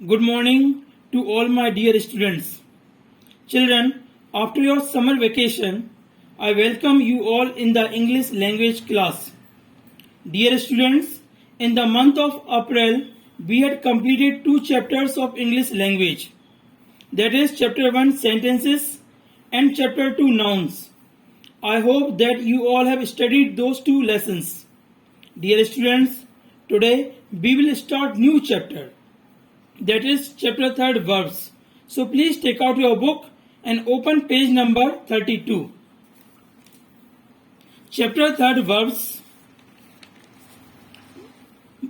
Good morning to all my dear students. Children, after your summer vacation, I welcome you all in the English language class. Dear students, in the month of April, we had completed 2 chapters of English language. That is chapter 1 sentences and chapter 2 nouns. I hope that you all have studied those 2 lessons. Dear students, today we will start new chapter. That is chapter 3 verbs. So please take out your book and open page number 32. Chapter 3 verbs.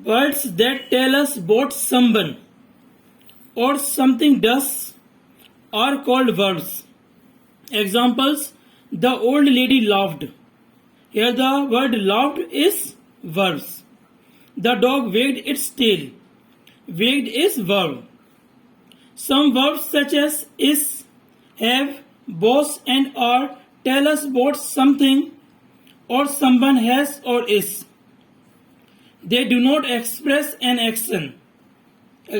Words that tell us about someone or something does are called verbs. Examples: the old lady laughed. Here the word laughed is verbs. The dog wagged its tail. Wagged is verb. Some verbs such as is, have, was and are tell us about something or someone has or is. They do not express an action.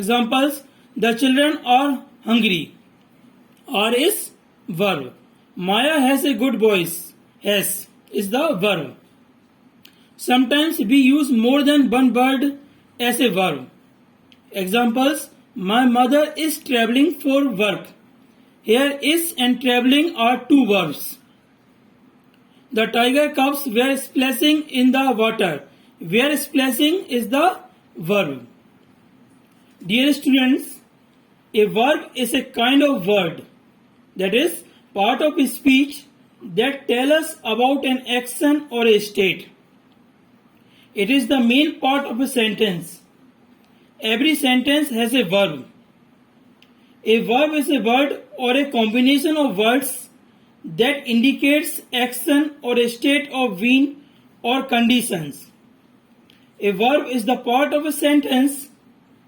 Examples: the children are hungry. Are is verb. Maya has a good voice. Has is the verb. Sometimes we use more than one word as a verb. Examples: my mother is traveling for work. Here is and traveling are 2 verbs. The tiger cubs were splashing in the water. Where splashing is the verb. Dear students, a verb is a kind of word, that is part of a speech that tells us about an action or a state. It is the main part of a sentence. Every sentence has a verb. A verb is a word or a combination of words that indicates action or a state of being or conditions. A verb is the part of a sentence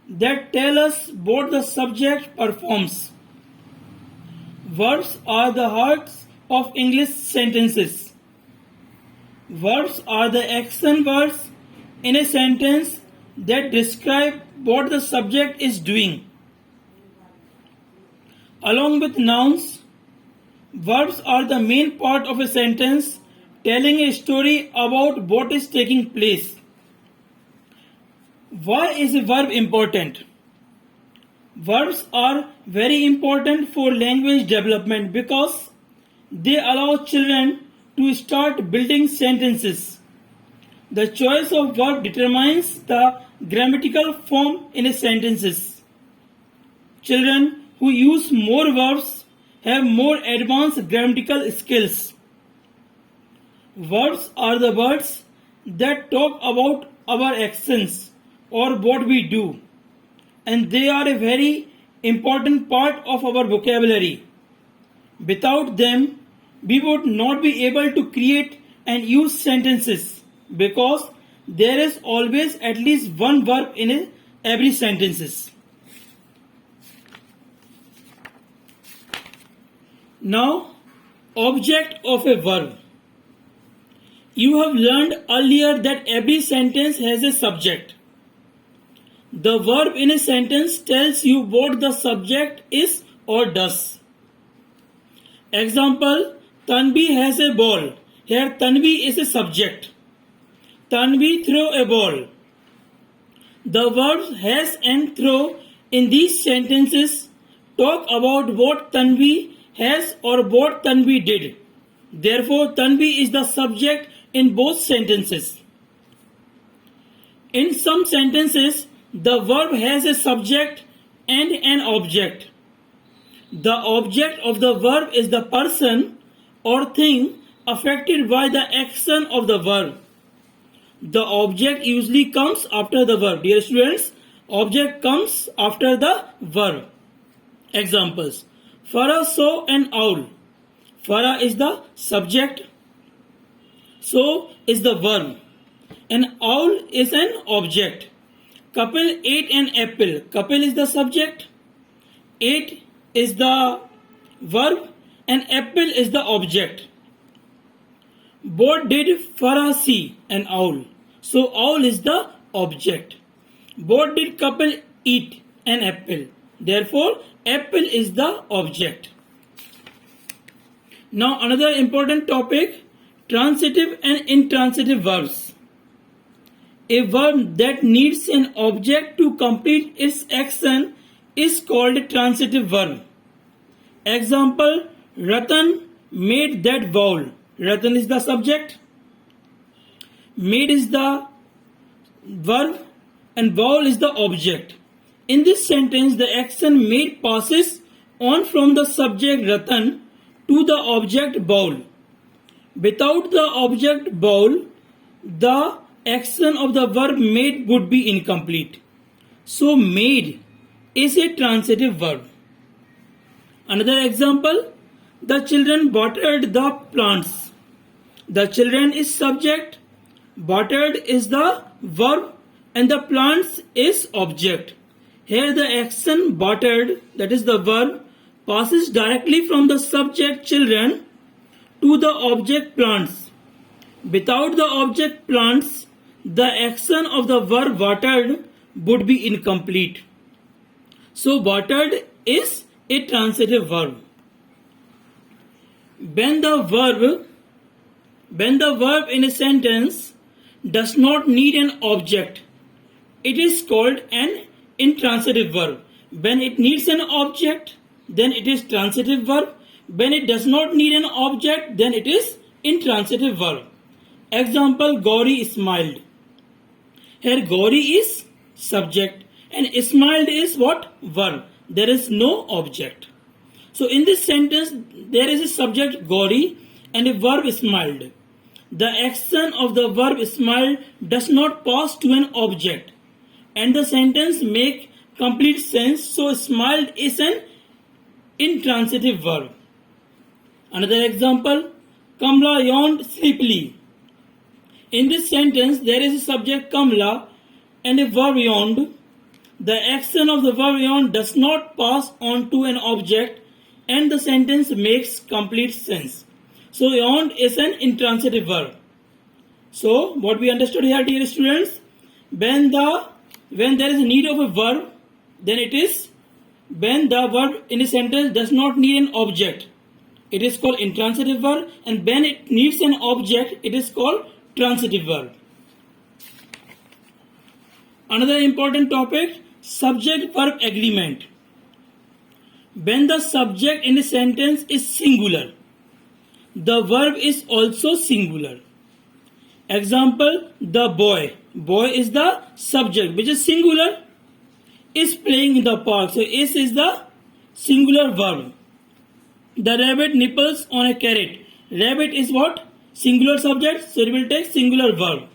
that tells us what the subject performs. Verbs are the hearts of English sentences. Verbs are the action words in a sentence that describe what the subject is doing. Along with nouns, verbs are the main part of a sentence telling a story about what is taking place. Why is a verb important? Verbs are very important for language development because they allow children to start building sentences. The choice of verb determines the grammatical form in a sentences. Children who use more verbs have more advanced grammatical skills. Verbs are the words that talk about our actions or what we do, and they are a very important part of our vocabulary. Without them, we would not be able to create and use sentences because there is always at least one verb in every sentences. Now, object of a verb. You have learned earlier that every sentence has a subject. The verb in a sentence tells you what the subject is or does. Example: Tanvi has a ball. Here Tanvi is a subject. Tanvi throw a ball. The verbs has and throw in these sentences talk about what Tanvi has or what Tanvi did. Therefore, Tanvi is the subject in both sentences. In some sentences, the verb has a subject and an object. The object of the verb is the person or thing affected by the action of the verb. The object usually comes after the verb. Dear students, object comes after the verb. Examples: Farah saw an owl. Farah is the subject. So is the verb. An owl is an object. Couple ate an apple. Couple is the subject. Ate is the verb and apple is the object. What did Farah see? An owl. So owl is the object. What did couple eat? an apple. Therefore, apple is the object. Now another important topic, transitive and intransitive verbs. A verb that needs an object to complete its action is called a transitive verb. Example, Ratan made that bowl. Ratan is the subject, made is the verb, and bowl is the object. In this sentence, the action made passes on from the subject Ratan to the object bowl. Without the object bowl, the action of the verb made would be incomplete. So made is a transitive verb. Another example, the children watered the plants. The children is subject, watered is the verb, and the plants is object. Here the action watered, that is the verb, passes directly from the subject children to the object plants. Without the object plants, the action of the verb watered would be incomplete. So watered is a transitive verb. When the verb in a sentence does not need an object, it is called an intransitive verb. When it needs an object, then it is transitive verb. When it does not need an object, then it is intransitive verb. Example, Gauri smiled. Here Gauri is subject and smiled is what? Verb. There is no object. So in this sentence, there is a subject Gauri and a verb smiled. The action of the verb smiled does not pass to an object, and the sentence make complete sense. So smiled is an intransitive verb. Another example, Kamla yawned sleepily. In this sentence, there is a subject Kamla and a verb yawned. The action of the verb yawned does not pass on to an object, and the sentence makes complete sense. So yawned is an intransitive verb. So what we understood here, dear students, when there is a need of a verb, then it is when the verb in a sentence does not need an object, it is called intransitive verb, and when it needs an object, it is called transitive verb. Another important topic, subject verb agreement. When the subject in a sentence is singular, the verb is also singular. Example, the boy. Boy is the subject, which is singular, is playing in the park. So is the singular verb. The rabbit nipples on a carrot. Rabbit is what? Singular subject, so it will take singular verb.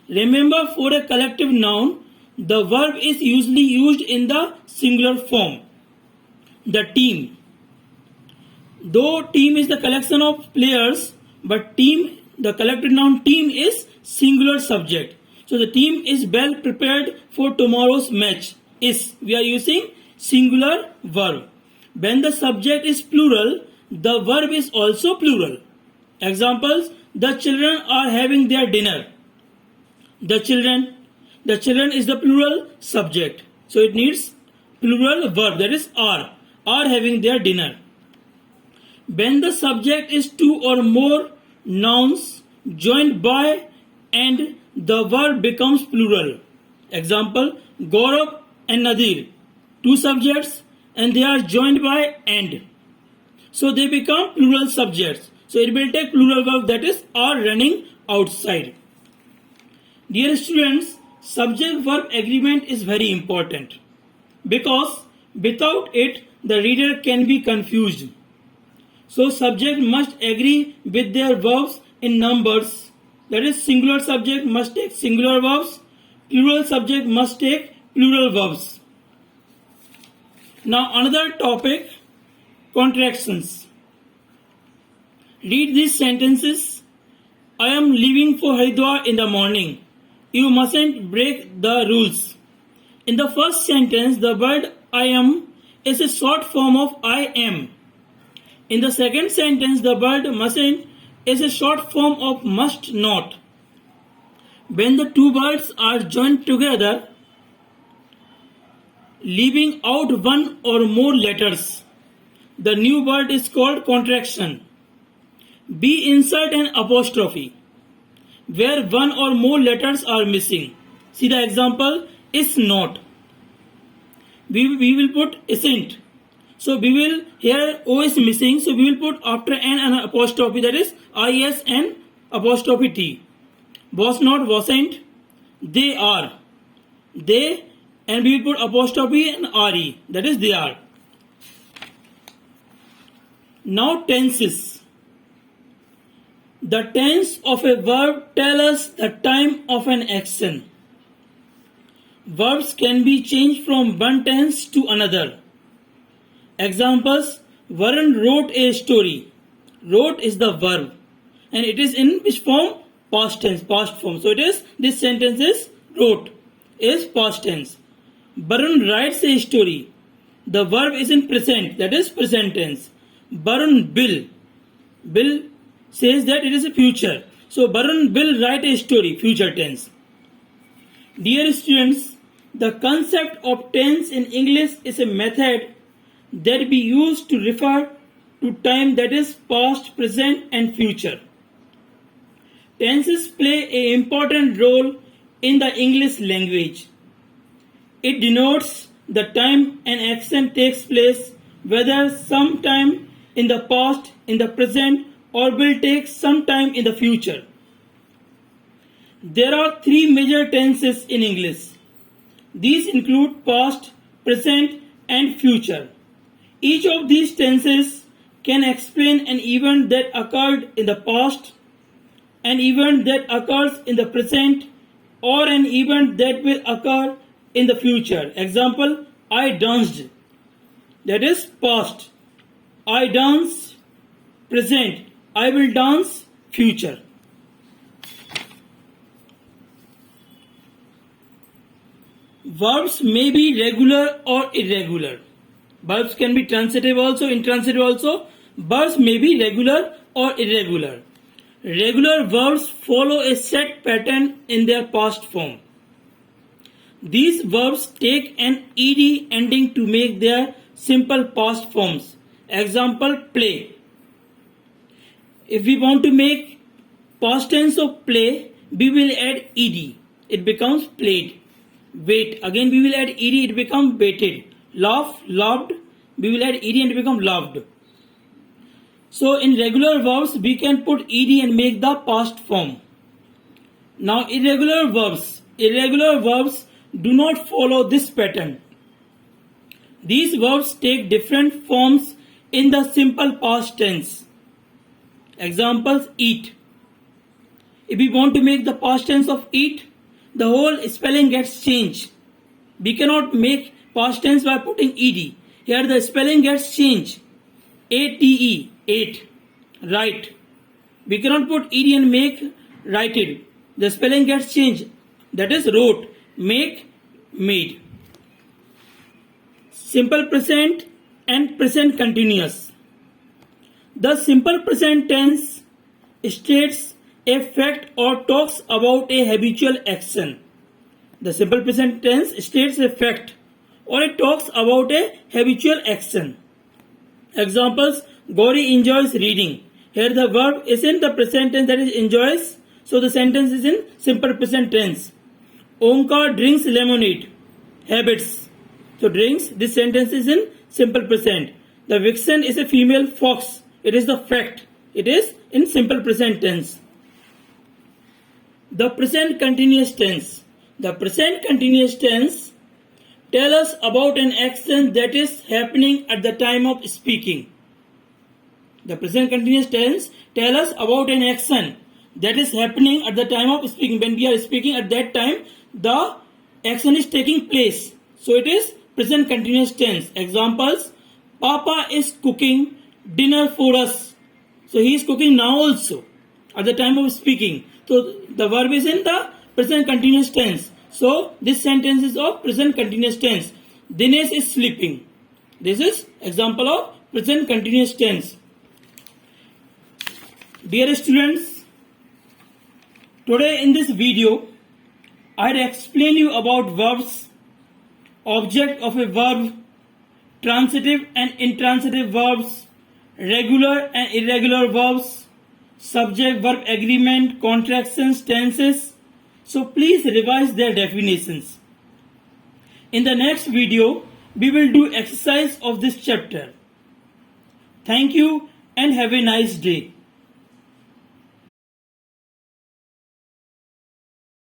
Remember, for a collective noun, the verb is usually used in the singular form. The team. Though team is the collection of players, but team, the collective noun team is singular subject. So the team is well prepared for tomorrow's match. We are using singular verb. When the subject is plural, the verb is also plural. Examples, the children are having their dinner. The children is the plural subject. So it needs plural verb, that is are having their dinner. When the subject is two or more nouns joined by and, the verb becomes plural. Example, Gaurav and Nadir, two subjects and they are joined by and. So they become plural subjects. So it will take plural verb, that is are running outside. Dear students, subject verb agreement is very important because without it the reader can be confused. So subject must agree with their verbs in numbers. That is, singular subject must take singular verbs, plural subject must take plural verbs. Now another topic, contractions. Read these sentences. I am leaving for Haridwar in the morning. You mustn't break the rules. In the first sentence, the word I am is a short form of I am. In the second sentence, the word mustn't is a short form of must not. When the two words are joined together, leaving out one or more letters. The new word is called contraction. B. Insert an apostrophe where one or more letters are missing. See the example is not. We will put isn't. So we will, here O is missing, so we will put after N an apostrophe, that is ISN apostrophe T. Was not, wasn't. They are. They, and we will put apostrophe and RE, that is they are. Now tenses. The tense of a verb tells us the time of an action. Verbs can be changed from one tense to another. Examples: Varun wrote a story. Wrote is the verb and it is in which form? Past tense, past form. So it is, this sentence is wrote, is past tense. Varun writes a story. The verb is in present, that is present tense. Varun will. Will says that it is a future. So Varun will write a story, future tense. Dear students, the concept of tense in English is a method that we use to refer to time that is past, present and future. Tenses play an important role in the English language. It denotes the time an action takes place, whether sometime in the past, in the present, or will take some time in the future. There are three major tenses in English. These include past, present, and future. Each of these tenses can explain an event that occurred in the past, an event that occurs in the present, or an event that will occur in the future. Example, I danced. That is past. I dance, present. I will dance, future. Verbs may be regular or irregular. Verbs can be transitive also, intransitive also. Verbs may be regular or irregular. Regular verbs follow a set pattern in their past form. These verbs take an ed ending to make their simple past forms. Example, play. If we want to make past tense of play, we will add ed. It becomes played. Wait. Again we will add ed. It becomes waited. Laugh, laughed. We will add ed and it becomes loved. So in regular verbs we can put ed and make the past form. Now irregular verbs do not follow this pattern. These verbs take different forms in the simple past tense. Examples, eat. If we want to make the past tense of eat, the whole spelling gets changed. We cannot make past tense by putting ed. Here the spelling gets changed. ate, ate. Write. We cannot put ed and make writed. The spelling gets changed. That is wrote, make, made. Simple present and present continuous. The simple present tense states a fact or talks about a habitual action. The simple present tense states a fact or it talks about a habitual action. Examples, Gauri enjoys reading. Here the verb is in the present tense, that is enjoys. So the sentence is in simple present tense. Omkar drinks lemonade. Habits. So drinks, this sentence is in simple present. The vixen is a female fox. It is the fact. It is in simple present tense. The present continuous tense. The present continuous tense tells us about an action that is happening at the time of speaking. The present continuous tense tells us about an action that is happening at the time of speaking. When we are speaking at that time, the action is taking place. So it is present continuous tense. Examples, Papa is cooking dinner for us. So he is cooking now also at the time of speaking. So the verb is in the present continuous tense. So this sentence is of present continuous tense. Dinesh is sleeping. This is example of present continuous tense. Dear students, today in this video I had explained you about verbs object of a verb, transitive and intransitive verbs, regular and irregular verbs, subject verb agreement, contractions, tenses. So please revise their definitions. In the next video, we will do exercise of this chapter. Thank you and have a nice day.